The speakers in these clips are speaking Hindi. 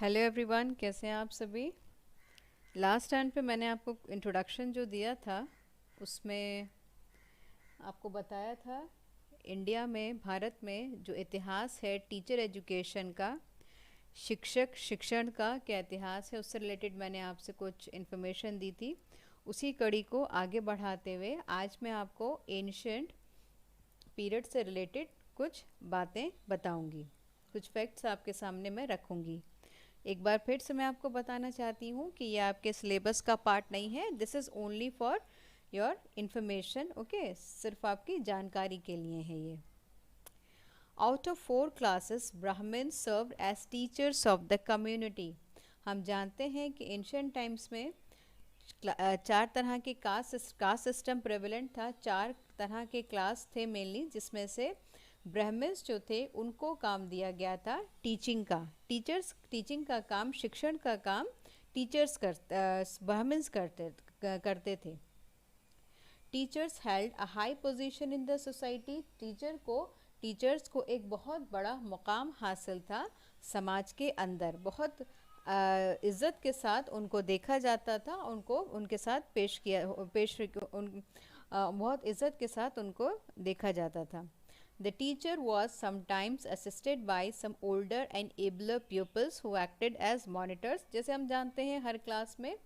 हेलो एवरीवन, कैसे हैं आप सभी। लास्ट टाइम पे मैंने आपको इंट्रोडक्शन जो दिया था उसमें आपको बताया था इंडिया में, भारत में जो इतिहास है टीचर एजुकेशन का, शिक्षक शिक्षण का क्या इतिहास है, उससे रिलेटेड मैंने आपसे कुछ इन्फॉर्मेशन दी थी। उसी कड़ी को आगे बढ़ाते हुए आज मैं आपको एंशियंट पीरियड से रिलेटेड कुछ बातें बताऊंगी, कुछ फैक्ट्स आपके सामने मैं रखूंगी। एक बार फिर से मैं आपको बताना चाहती हूँ कि ये आपके सिलेबस का पार्ट नहीं है, this is only for your information, okay, सिर्फ आपकी जानकारी के लिए है ये। Out of 4 classes Brahmin served as teachers of the community. हम जानते हैं कि एंशियंट टाइम्स में 4 तरह के कास्ट सिस्टम प्रेवलेंट था। 4 तरह के क्लास थे मेनली, जिसमें से ब्राह्मण्स जो थे उनको काम दिया गया था टीचिंग का। टीचिंग का काम, शिक्षण का काम टीचर्स ब्राह्मण्स करते थे। Teachers held a high position in the society. Teachers को एक बहुत बड़ा मुकाम हासिल था समाज के अंदर। बहुत इज़्ज़त के साथ उनको देखा जाता था, उनको उनके साथ बहुत इज़्ज़त के साथ उनको देखा जाता था। The teacher was sometimes assisted by some older and abler pupils who acted as monitors। जैसे हम जानते हैं हर क्लास में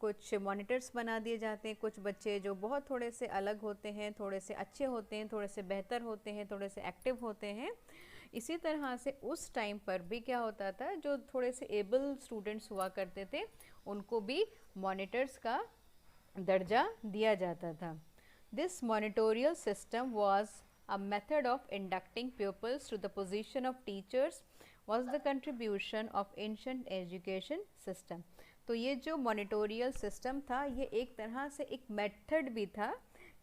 कुछ मॉनिटर्स बना दिए जाते हैं। कुछ बच्चे जो बहुत थोड़े से अलग होते हैं, थोड़े से अच्छे होते हैं, थोड़े से बेहतर होते हैं, थोड़े से एक्टिव होते हैं। इसी तरह से उस टाइम पर भी क्या होता था, जो थोड़े से एबल स्टूडेंट्स हुआ करते थे उनको भी मॉनिटर्स का दर्जा दिया जाता था। This monitorial system was a method of inducting pupils to the position of teachers was the contribution of ancient education system। तो ये जो मॉनिटोरियल सिस्टम था, ये एक तरह से एक मेथड भी था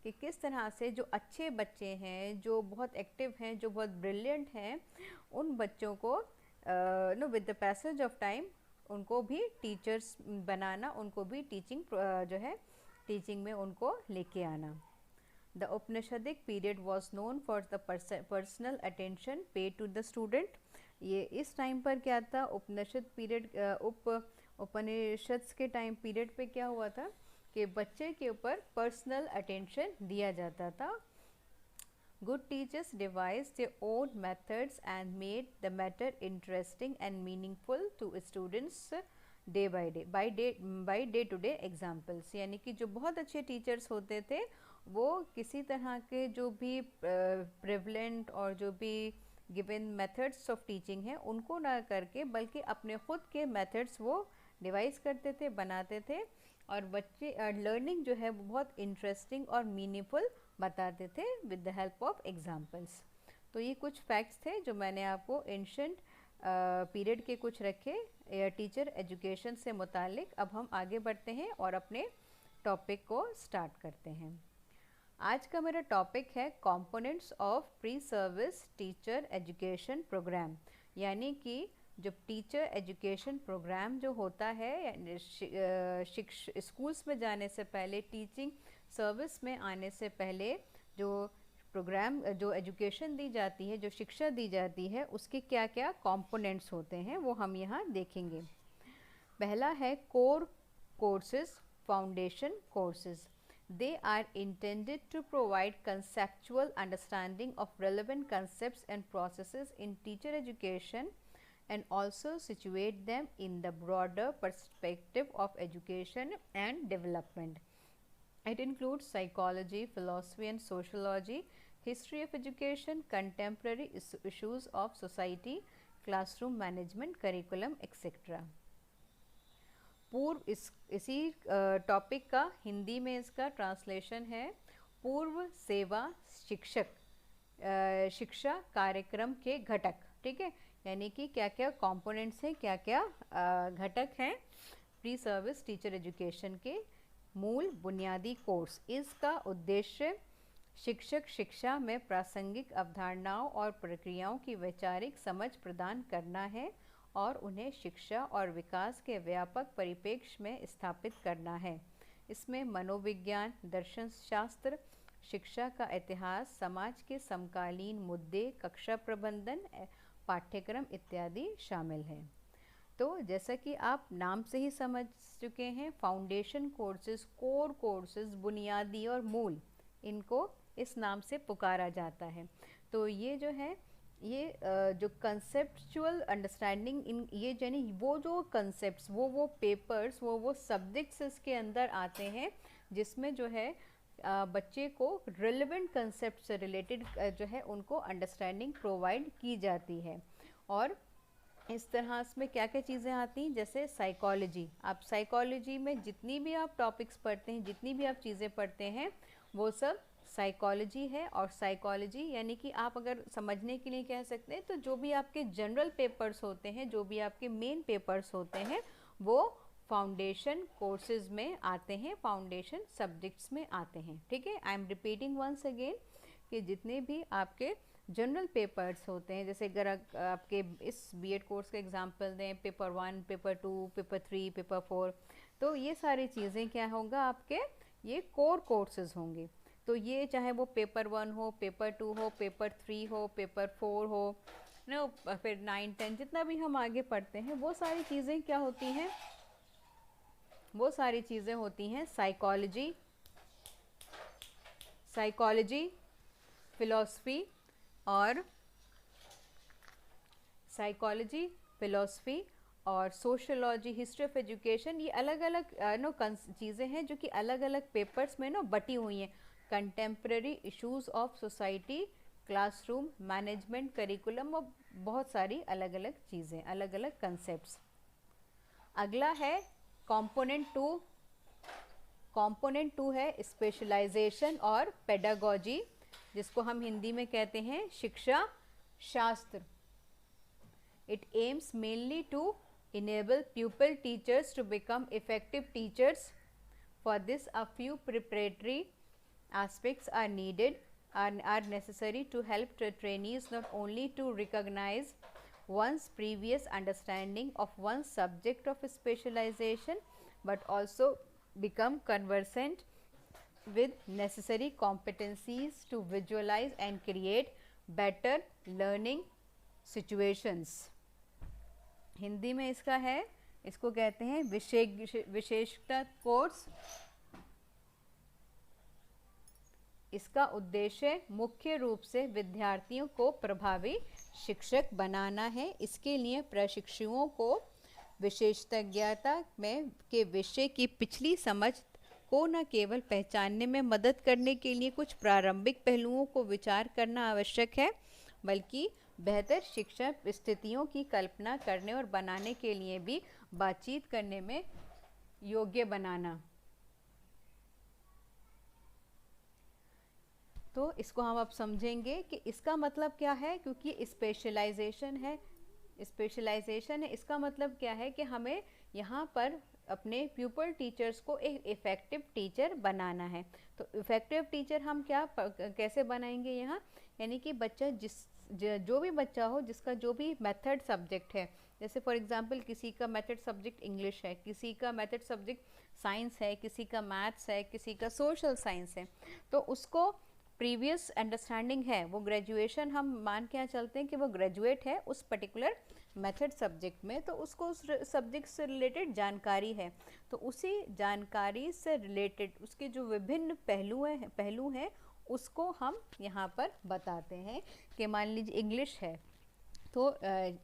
कि किस तरह से जो अच्छे बच्चे हैं, जो बहुत एक्टिव हैं, जो बहुत ब्रिलियंट हैं, उन बच्चों को know with the passage of time उनको भी टीचर्स बनाना, उनको भी टीचिंग में उनको लेके आना। The Upanishadic period was known for the personal attention paid to the student। ये इस टाइम पर क्या था, उपनिषद पीरियड, उपनिषद के टाइम पीरियड पे क्या हुआ था कि बच्चे के ऊपर पर्सनल अटेंशन दिया जाता था। Good teachers devised their own methods and made the matter interesting and meaningful to students day by day by day to day examples. यानी कि जो बहुत अच्छे टीचर्स होते थे वो किसी तरह के जो भी प्रेवलेंट और जो भी गिवन मेथड्स ऑफ टीचिंग है उनको ना करके, बल्कि अपने खुद के मेथड्स वो डिवाइस करते थे, बनाते थे, और बच्चे लर्निंग जो है वो बहुत इंटरेस्टिंग और मीनिंगफुल बताते थे with the help of examples. तो ये कुछ फैक्ट्स थे जो मैंने आपको एंशिएंट पीरियड के कुछ रखे टीचर एजुकेशन से मुतालिक। अब हम आगे बढ़ते हैं और अपने टॉपिक को स्टार्ट करते हैं। आज का मेरा टॉपिक है components of pre service teacher education programme. यानी कि जो टीचर एजुकेशन प्रोग्राम जो होता है, स्कूल्स में जाने से पहले, टीचिंग सर्विस में आने से पहले जो प्रोग्राम, जो एजुकेशन दी जाती है, जो शिक्षा दी जाती है, उसके क्या क्या कंपोनेंट्स होते हैं वो हम यहाँ देखेंगे। पहला है core courses, foundation courses. They are intended to provide conceptual understanding of relevant concepts and processes in teacher education and also situate them in the broader perspective of education and development. It includes psychology, philosophy and sociology, history of education, contemporary issues of society, classroom management, curriculum, etc. इसी टॉपिक का हिंदी में इसका ट्रांसलेशन है पूर्व सेवा शिक्षक शिक्षा कार्यक्रम के घटक। ठीक है, यानी कि क्या क्या कंपोनेंट्स हैं, क्या क्या घटक हैं प्री सर्विस टीचर एजुकेशन के मूल बुनियादी कोर्स। इसका उद्देश्य शिक्षक शिक्षा में प्रासंगिक अवधारणाओं और प्रक्रियाओं की वैचारिक समझ प्रदान करना है और उन्हें शिक्षा और विकास के व्यापक परिप्रेक्ष्य में स्थापित करना है। इसमें मनोविज्ञान, दर्शन शास्त्र, शिक्षा का इतिहास, समाज के समकालीन मुद्दे, कक्षा प्रबंधन, पाठ्यक्रम इत्यादि शामिल हैं। तो जैसा कि आप नाम से ही समझ चुके हैं, फाउंडेशन कोर्सेज, कोर कोर्सेज, बुनियादी और मूल, इनको इस नाम से पुकारा जाता है। तो ये जो है, ये जो कंसेप्चुअल अंडरस्टैंडिंग इन ये यानी वो जो कंसेप्ट्स, वो पेपर्स, वो सब्जेक्ट्स इसके अंदर आते हैं जिसमें जो है बच्चे को रिलेवेंट कंसेप्ट से रिलेटेड जो है उनको अंडरस्टैंडिंग प्रोवाइड की जाती है। और इस तरह इसमें क्या क्या चीज़ें आती हैं, जैसे साइकोलॉजी। आप साइकोलॉजी में जितनी भी आप टॉपिक्स पढ़ते हैं, जितनी भी आप चीज़ें पढ़ते हैं, वो सब साइकोलॉजी है। और साइकोलॉजी यानी कि आप अगर समझने के लिए कह सकते हैं तो जो भी आपके जनरल पेपर्स होते हैं, जो भी आपके मेन पेपर्स होते हैं, वो फाउंडेशन कोर्सेज में आते हैं, फाउंडेशन सब्जेक्ट्स में आते हैं। ठीक है, I am repeating once again कि जितने भी आपके जनरल पेपर्स होते हैं, जैसे अगर आपके इस बीएड कोर्स का एग्जांपल दें, पेपर 1, पेपर 2, पेपर 3, पेपर 4, तो ये सारी चीज़ें क्या होगा आपके, ये कोर कोर्सेज होंगे। तो ये चाहे वो पेपर 1 हो, पेपर 2 हो, पेपर 3 हो, पेपर 4 हो, नो, फिर 9, 10 जितना भी हम आगे पढ़ते हैं, वो सारी चीज़ें क्या होती हैं, वो सारी चीज़ें होती हैं साइकोलॉजी, फिलॉसफी और साइकोलॉजी, फिलॉसफी और सोशोलॉजी, हिस्ट्री ऑफ एजुकेशन। ये अलग अलग चीज़ें हैं जो कि अलग अलग पेपर्स में बटी हुई हैं। Contemporary issues of society, classroom management, curriculum और बहुत सारी अलग अलग चीज़ें, अलग अलग कंसेप्ट्स। अगला है कंपोनेंट 2। कंपोनेंट 2 है स्पेशलाइजेशन और पेडागोजी, जिसको हम हिंदी में कहते हैं शिक्षा शास्त्र। It aims mainly to enable pupil teachers to become effective teachers. For this, a few preparatory aspects are needed and are necessary to help trainees not only to recognize one's previous understanding of one's subject of specialization, but also become conversant with necessary competencies to visualize and create better learning situations. Hindi में इसका है, इसको कहते हैं विशेषता कोर्स। इसका उद्देश्य मुख्य रूप से विद्यार्थियों को प्रभावी शिक्षक बनाना है। इसके लिए प्रशिक्षुओं को विशेषज्ञता में के विषय की पिछली समझ को न केवल पहचानने में मदद करने के लिए कुछ प्रारंभिक पहलुओं को विचार करना आवश्यक है, बल्कि बेहतर शिक्षा स्थितियों की कल्पना करने और बनाने के लिए भी बातचीत करने में योग्य बनाना। तो इसको हम अब समझेंगे कि इसका मतलब क्या है, क्योंकि स्पेशलाइजेशन है, इसका मतलब क्या है कि हमें यहाँ पर अपने प्यूपल टीचर्स को एक इफ़ेक्टिव टीचर बनाना है। तो इफ़ेक्टिव टीचर हम कैसे बनाएंगे यहाँ, यानी कि बच्चा जो भी बच्चा हो जिसका जो भी मेथड सब्जेक्ट है, जैसे फॉर एग्जांपल किसी का मेथड सब्जेक्ट इंग्लिश है, किसी का मेथड सब्जेक्ट साइंस है, किसी का मैथ्स है, किसी का सोशल साइंस है, तो उसको प्रीवियस अंडरस्टैंडिंग है, वो ग्रेजुएशन हम मान के चलते हैं कि वो ग्रेजुएट है उस पर्टिकुलर मेथड सब्जेक्ट में, तो उसको उस सब्जेक्ट से रिलेटेड जानकारी है। तो उसी जानकारी से रिलेटेड उसके जो विभिन्न पहलू हैं उसको हम यहाँ पर बताते हैं। कि मान लीजिए इंग्लिश है, तो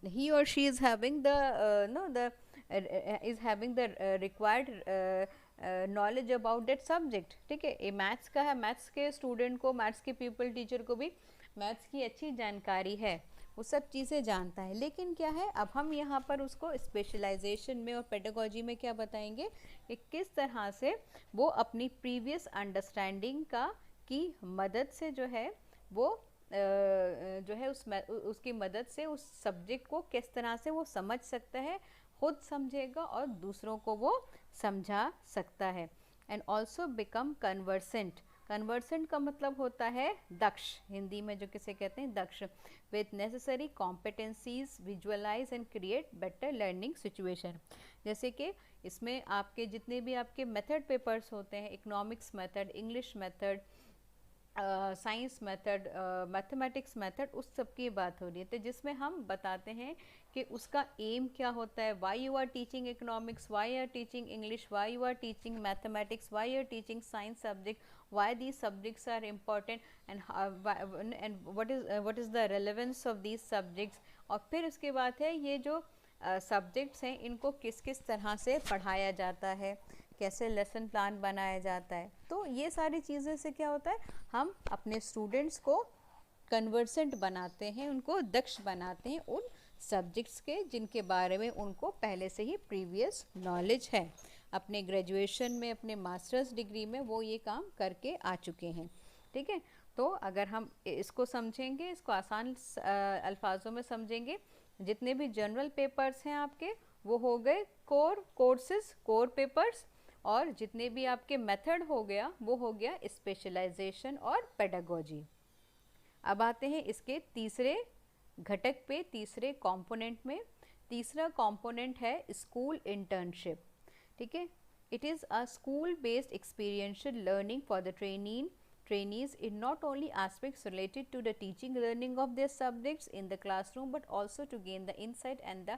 ही और she is having the required knowledge about that subject. ठीक है, ये मैथ्स का है, मैथ्स के स्टूडेंट को, मैथ्स के पीपल टीचर को भी मैथ्स की अच्छी जानकारी है, वो सब चीज़ें जानता है। लेकिन क्या है, अब हम यहाँ पर उसको स्पेशलाइजेशन में और पेडागोजी में क्या बताएंगे कि किस तरह से वो अपनी प्रीवियस अंडरस्टैंडिंग की मदद से जो है वो जो है उसकी मदद से उस सब्जेक्ट को किस तरह से वो समझ सकता है, खुद समझेगा और दूसरों को वो समझा सकता है। And also become conversant. Conversant का मतलब होता है दक्ष, हिंदी में जो किसे कहते हैं दक्ष, with necessary competencies, visualize and create better learning situation. जैसे कि इसमें आपके जितने भी आपके मेथड पेपर्स होते हैं, economics method, English method, science method, mathematics method, उस सब की बात हो रही है। तो जिसमें हम बताते हैं कि उसका एम क्या होता है, why you are teaching economics, why are teaching English, why you are teaching mathematics, why are teaching science subject, why these subjects are important, and what is the relevance of these subjects. और फिर उसके बाद है ये जो सब्जेक्ट्स हैं इनको किस किस तरह से पढ़ाया जाता है, कैसे लेसन प्लान बनाया जाता है। तो ये सारी चीज़ें से क्या होता है, हम अपने स्टूडेंट्स को कन्वर्सेंट बनाते हैं, उनको दक्ष बनाते हैं उन सब्जेक्ट्स के जिनके बारे में उनको पहले से ही प्रीवियस नॉलेज है। अपने ग्रेजुएशन में, अपने मास्टर्स डिग्री में वो ये काम करके आ चुके हैं। ठीक है, तो अगर हम इसको समझेंगे, इसको आसान अल्फाजों में समझेंगे, जितने भी जनरल पेपर्स हैं आपके वो हो गए कोर कोर्सेज, कोर पेपर्स, और जितने भी आपके मेथड हो गया वो हो गया स्पेशलाइजेशन और पेडागोजी। अब आते हैं इसके तीसरे घटक पे, तीसरे कंपोनेंट में। तीसरा कंपोनेंट है स्कूल इंटर्नशिप। ठीक है, it is a school based experiential learning for the trainees in not only aspects related to the teaching learning of their subjects in the classroom but also to gain the insight and the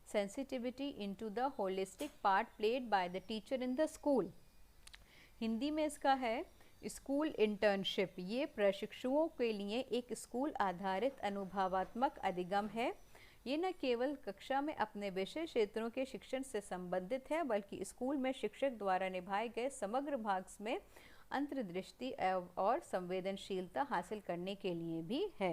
sensitivity into the holistic part played by the teacher in the school। Hindi में इसका है स्कूल इंटर्नशिप। ये प्रशिक्षुओं के लिए एक स्कूल आधारित अनुभवात्मक अधिगम है। ये न केवल कक्षा में अपने विषय क्षेत्रों के शिक्षण से संबंधित है बल्कि स्कूल में शिक्षक द्वारा निभाए गए समग्र भाग में अंतर्दृष्टि और संवेदनशीलता हासिल करने के लिए भी है।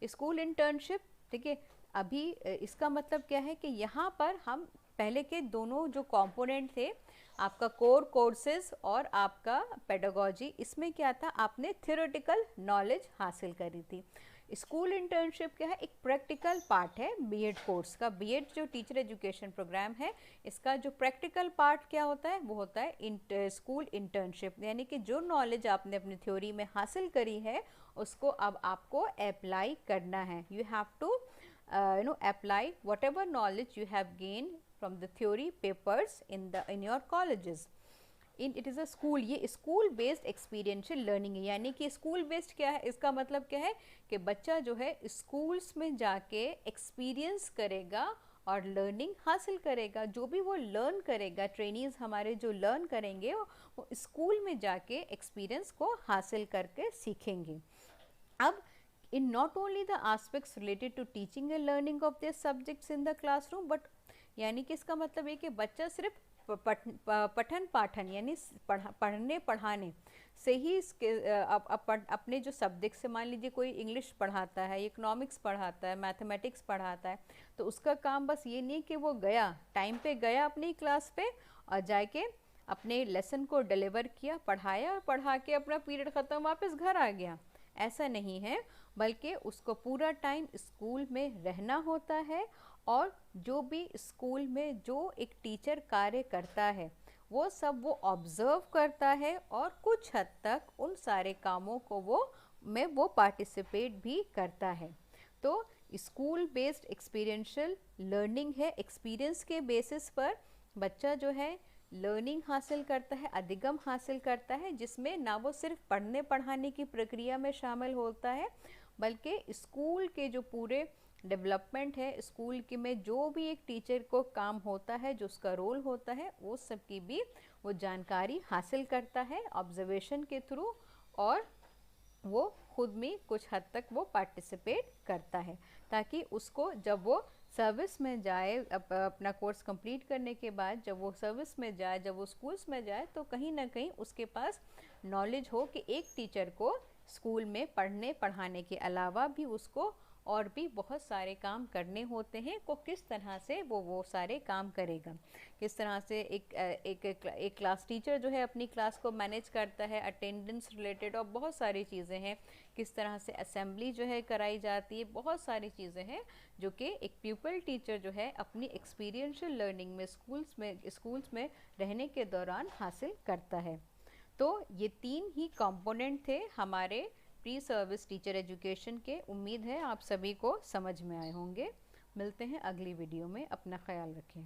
स्कूल इंटर्नशिप, ठीक है, अभी इसका मतलब क्या है कि यहाँ पर हम पहले के दोनों जो कंपोनेंट थे, आपका कोर कोर्सेज और आपका पेडागोजी, इसमें क्या था, आपने थ्योरेटिकल नॉलेज हासिल करी थी। स्कूल इंटर्नशिप क्या है, एक प्रैक्टिकल पार्ट है बीएड कोर्स का। बीएड जो टीचर एजुकेशन प्रोग्राम है, इसका जो प्रैक्टिकल पार्ट क्या होता है वो होता है स्कूल इंटर्नशिप। यानी कि जो नॉलेज आपने अपनी थ्योरी में हासिल करी है उसको अब आपको अप्लाई करना है। You have to apply whatever knowledge you have gain from the theory papers in your colleges. It is a school, ये स्कूल बेस्ड एक्सपीरियंशियल लर्निंग है। यानी कि स्कूल बेस्ड क्या है, इसका मतलब क्या है कि बच्चा जो है स्कूल्स में जाके एक्सपीरियंस करेगा और लर्निंग हासिल करेगा। जो भी वो लर्न करेगा, ट्रेनीज हमारे जो लर्न करेंगे वो स्कूल में जाके एक्सपीरियंस को हासिल करके सीखेंगे। अब in not only the aspects related to teaching and learning of their subjects in the classroom but यानी कि इसका मतलब ये कि बच्चा सिर्फ पठन पाठन यानी पढ़ने पढ़ाने से ही इसके अपने जो सब्जेक्ट से, मान लीजिए कोई इंग्लिश पढ़ाता है, इकोनॉमिक्स पढ़ाता है, मैथमेटिक्स पढ़ाता है, तो उसका काम बस ये नहीं कि वो गया टाइम पे गया अपनी क्लास पे और जाके अपने लेसन को डिलीवर किया, पढ़ाया और पढ़ा के अपना पीरियड ख़त्म, वापस घर आ गया। ऐसा नहीं है, बल्कि उसको पूरा टाइम स्कूल में रहना होता है और जो भी स्कूल में जो एक टीचर कार्य करता है वो सब वो ऑब्ज़र्व करता है और कुछ हद तक उन सारे कामों को वो पार्टिसिपेट भी करता है। तो स्कूल बेस्ड एक्सपीरियंशियल लर्निंग है, एक्सपीरियंस के बेसिस पर बच्चा जो है लर्निंग हासिल करता है, अधिगम हासिल करता है, जिसमें ना वो सिर्फ पढ़ने पढ़ाने की प्रक्रिया में शामिल होता है बल्कि स्कूल के जो पूरे डेवलपमेंट है, स्कूल के में जो भी एक टीचर को काम होता है, जो उसका रोल होता है, वो सब की भी वो जानकारी हासिल करता है ऑब्जर्वेशन के थ्रू, और वो खुद में कुछ हद तक वो पार्टिसिपेट करता है ताकि उसको जब वो सर्विस में जाए, अपना कोर्स कंप्लीट करने के बाद जब वो सर्विस में जाए, जब वो स्कूल्स में जाए, तो कहीं ना कहीं उसके पास नॉलेज हो कि एक टीचर को स्कूल में पढ़ने पढ़ाने के अलावा भी उसको और भी बहुत सारे काम करने होते हैं, को किस तरह से वो सारे काम करेगा, किस तरह से एक क्लास टीचर जो है अपनी क्लास को मैनेज करता है, अटेंडेंस रिलेटेड और बहुत सारी चीज़ें हैं, किस तरह से असेंबली जो है कराई जाती है, बहुत सारी चीज़ें हैं जो कि एक प्यूपल टीचर जो है अपनी एक्सपीरियंशियल लर्निंग में स्कूल्स में रहने के दौरान हासिल करता है। तो ये तीन ही कंपोनेंट थे हमारे प्री सर्विस टीचर एजुकेशन के। उम्मीद है आप सभी को समझ में आए होंगे। मिलते हैं अगली वीडियो में, अपना ख्याल रखें।